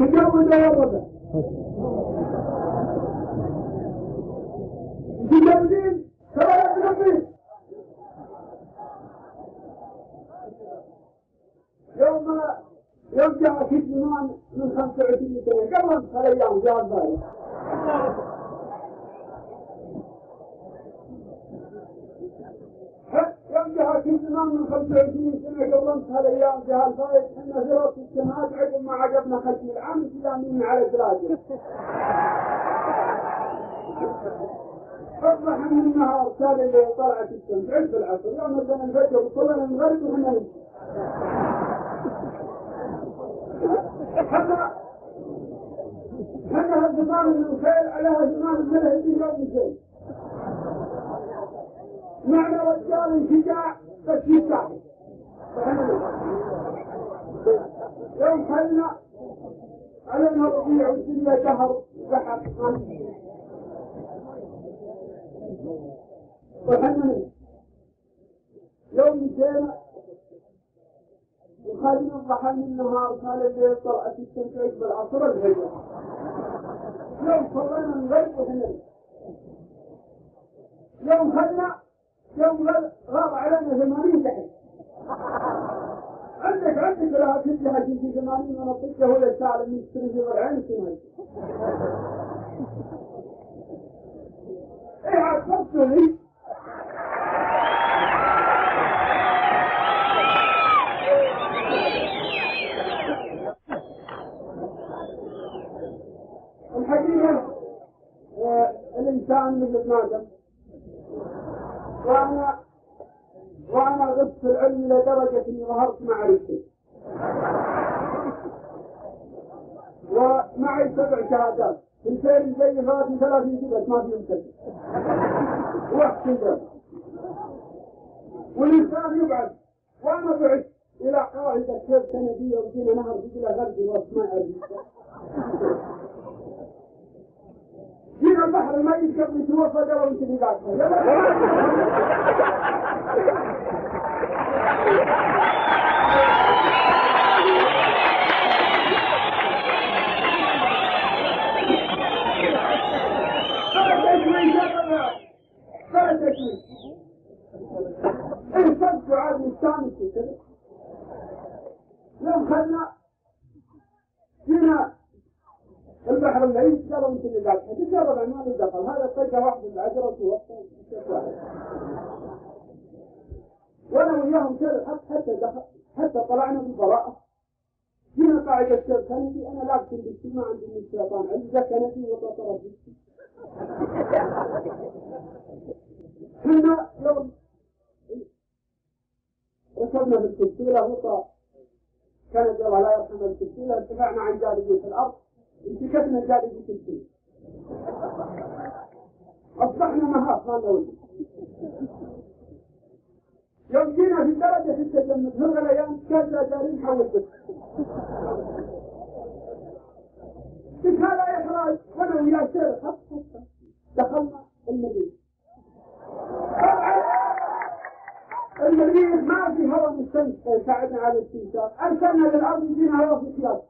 تجاوز يا ربع تجاوزين سواء بنفسي يوم جاء في زمان من 25 سنة قبل هالأيام جاء ذلك يوم جاء في زمان من 25 سنة قبل هالأيام جاء الفايت إن زرط السماء عقب ما عقبنا ختم العام سلامين على الدراجة أصبح من النهار كان اللي طلعت الشمس عقب العصر يوم مثلا الفجر وصلنا المغرب وحنا نمشي حتى الزمان من الخيل عليها زمان الملح اللي قبل شيء معنى رجال شجاع بس يستعب يوم خلنا علينا ربيع والدنيا شهر بحر وحنا يوم مشينا وخلنا الضحى من النهار قال اللي طلعت الشمس عقب العصر الفجر يوم صلينا المغرب وحنا يوم خلنا يوم غاب علينا 80 دحين عندك لا تجي حاجة في 80 منطقة هو اللي سالم من السرج والعين سنوي ايه عصبتوا لي الحقيقة الإنسان مثل ما قال وأنا غبت في العلم لدرجة إني ظهرت معرفتي ومعي 7 شهادات اثنتين مزيفات و3 جبت ما فيهم كذب وقت الجبل والإنسان يبعد وأنا بعدت إلى قاعدة كيف كندية وجينا نهر بجلة غرب الوقت ما أعرف جينا البحر الميت قبل توفى قالوا انت اللي قاعد ايه صدقوا عاد مستانسوا كذا يوم خلنا جينا البحر الميت قالوا انت اللي قاعد تجرب ما لي دخل هذا طقه واحده بالعجره ووقته وانا وياهم كذا حتى طلعنا بالبراءه جينا قاعده الشيخ كندي انا لابس بالاجتماع عندي من الشيطان عندي كندي وطرف حنا يوم ركبنا في الكتيله وطا كانت الله يرحمه الكتيله ارتفعنا عن جانبي في الارض انتكتنا جانبي في الكتيله اصبحنا مهاف ما نولد يوم جينا في درجه التجمد في الغليان كان جارين حول بس قلت هذا احراج وانا ويا شيخ دخلنا المدينه المريض ما في هواء من الشمس يساعدنا على الاستنشاق ارسلنا للارض يجينا هواء في الثياب